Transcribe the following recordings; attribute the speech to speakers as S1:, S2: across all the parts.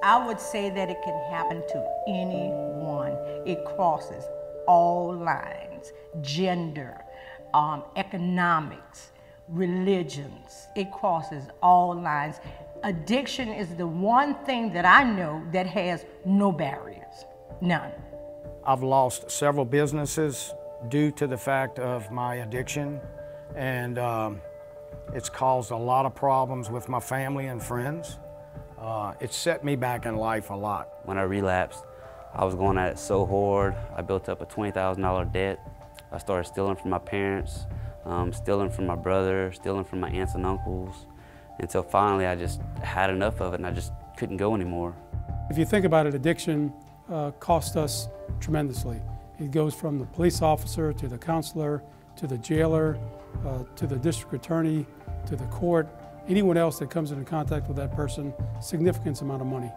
S1: I would say that it can happen to anyone. It crosses all lines, gender, economics, religions. It crosses all lines. Addiction is the one thing that I know that has no barriers, none.
S2: I've lost several businesses due to the fact of my addiction, and it's caused a lot of problems with my family and friends. It set me back in life a lot.
S3: When I relapsed, I was going at it so hard. I built up a $20,000 debt. I started stealing from my parents, stealing from my brother, stealing from my aunts and uncles, until finally I just had enough of it and I just couldn't go anymore.
S4: If you think about it, addiction costs us tremendously. It goes from the police officer to the counselor, to the jailer, to the district attorney, to the court, anyone else that comes into contact with that person, significant amount of money.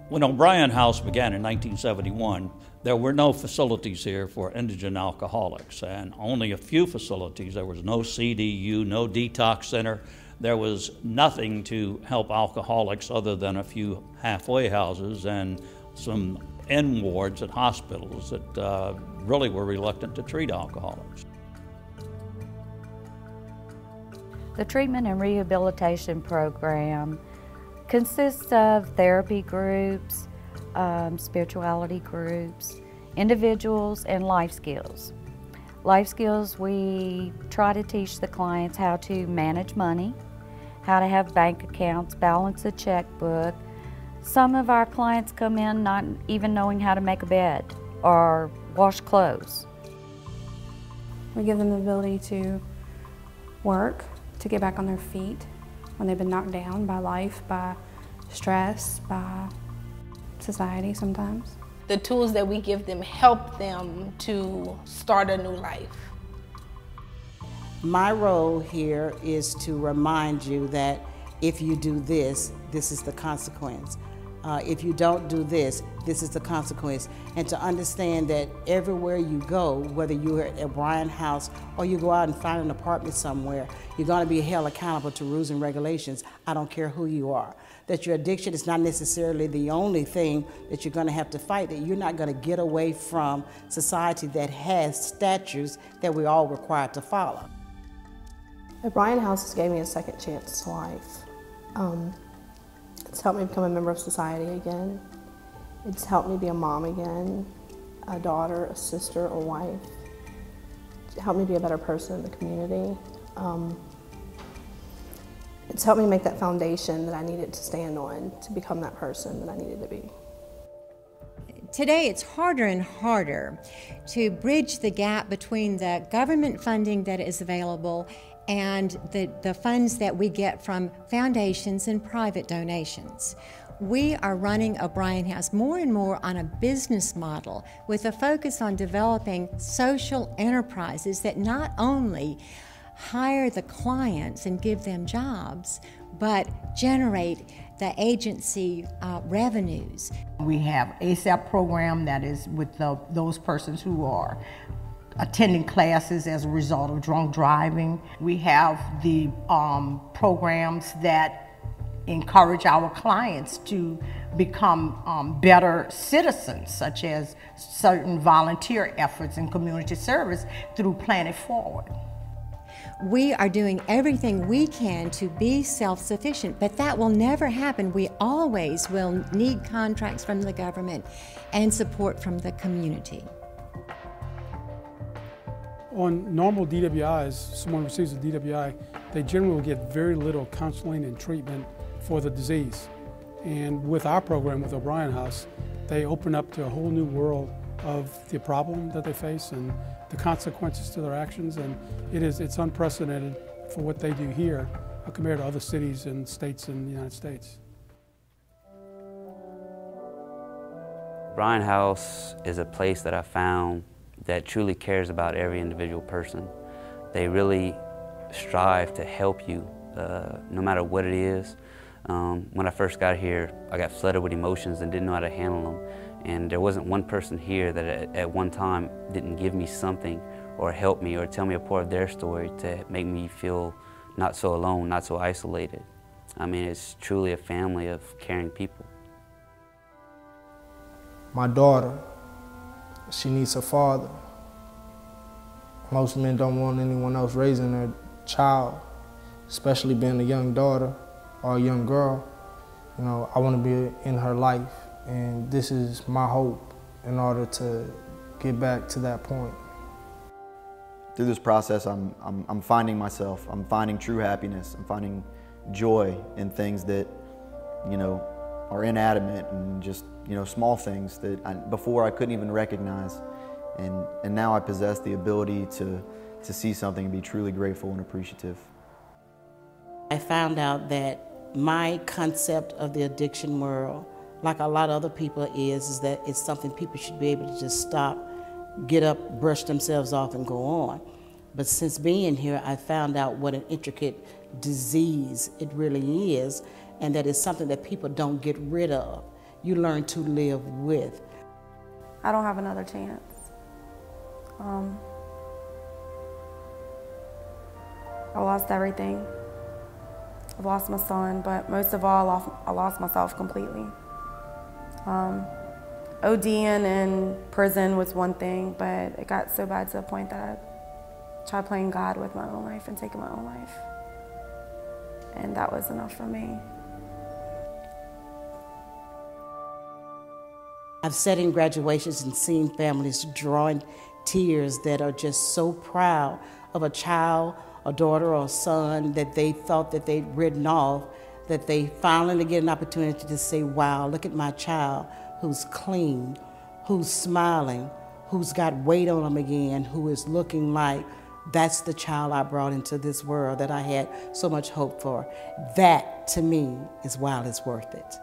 S5: When OBrienHouse began in 1971, there were no facilities here for indigent alcoholics, and only a few facilities. There was no CDU, no detox center. There was nothing to help alcoholics other than a few halfway houses and some N wards at hospitals that really were reluctant to treat alcoholics.
S6: The treatment and rehabilitation program consists of therapy groups, spirituality groups, individuals, and life skills. Life skills, we try to teach the clients how to manage money, how to have bank accounts, balance a checkbook. Some of our clients come in not even knowing how to make a bed or wash clothes.
S7: We give them the ability to work, to get back on their feet when they've been knocked down by life, by stress, by society sometimes.
S8: The tools that we give them help them to start a new life.
S9: My role here is to remind you that if you do this, this is the consequence. If you don't do this, this is the consequence. And to understand that everywhere you go, whether you're at OBrienHouse or you go out and find an apartment somewhere, you're going to be held accountable to rules and regulations. I don't care who you are. That your addiction is not necessarily the only thing that you're going to have to fight, that you're not going to get away from society that has statutes that we're all required to follow.
S7: OBrienHouse has gave me a second chance to life. It's helped me become a member of society again. It's helped me be a mom again, a daughter, a sister, a wife. It helped me be a better person in the community. It's helped me make that foundation that I needed to stand on to become that person that I needed to be.
S10: Today it's harder and harder to bridge the gap between the government funding that is available and the funds that we get from foundations and private donations. We are running OBrienHouse more and more on a business model with a focus on developing social enterprises that not only hire the clients and give them jobs, but generate the agency revenues.
S1: We have ASAP program that is with those persons who are attending classes as a result of drunk driving. We have the programs that encourage our clients to become better citizens, such as certain volunteer efforts in community service through Plan It Forward.
S10: We are doing everything we can to be self-sufficient, but that will never happen. We always will need contracts from the government and support from the community.
S4: On normal DWIs, someone receives a DWI, they generally will get very little counseling and treatment for the disease. And with our program, with OBrienHouse, they open up to a whole new world of the problem that they face and the consequences to their actions, and it's unprecedented for what they do here compared to other cities and states in the United States.
S3: OBrienHouse is a place that I found that truly cares about every individual person. They really strive to help you, no matter what it is. When I first got here, I got flooded with emotions and didn't know how to handle them. And there wasn't one person here that at one time didn't give me something or help me or tell me a part of their story to make me feel not so alone, not so isolated. I mean, it's truly a family of caring people.
S11: My daughter, she needs a father. Most men don't want anyone else raising their child, especially being a young daughter or a young girl. You know, I want to be in her life, and this is my hope in order to get back to that point.
S12: Through this process, I'm finding myself. I'm finding true happiness. I'm finding joy in things that, you know, are inanimate and just, you know, small things that before I couldn't even recognize. And now I possess the ability to see something and be truly grateful and appreciative.
S9: I found out that my concept of the addiction world, like a lot of other people, is that it's something people should be able to just stop, get up, brush themselves off, and go on. But since being here, I found out what an intricate disease it really is, and that it's something that people don't get rid of. You learn to live with.
S13: I don't have another chance. I lost everything. I've lost my son, but most of all, I lost myself completely. ODing in prison was one thing, but it got so bad to the point that I tried playing God with my own life and taking my own life. And that was enough for me.
S9: I've sat in graduations and seen families drawing tears that are just so proud of a child, a daughter or a son that they thought that they'd written off, that they finally get an opportunity to say, wow, look at my child who's clean, who's smiling, who's got weight on them again, who is looking like that's the child I brought into this world that I had so much hope for. That, to me, is why it's worth it.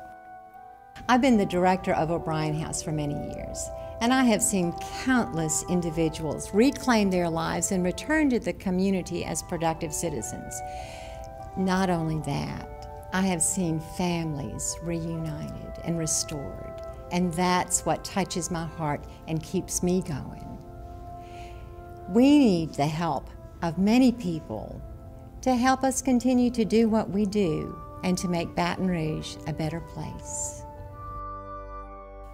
S10: I've been the director of OBrienHouse for many years, and I have seen countless individuals reclaim their lives and return to the community as productive citizens. Not only that, I have seen families reunited and restored, and that's what touches my heart and keeps me going. We need the help of many people to help us continue to do what we do and to make Baton Rouge a better place.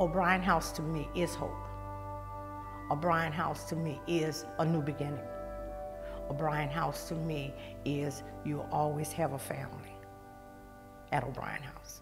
S1: OBrienHouse to me is hope. OBrienHouse to me is a new beginning. OBrienHouse to me is you'll always have a family at OBrienHouse.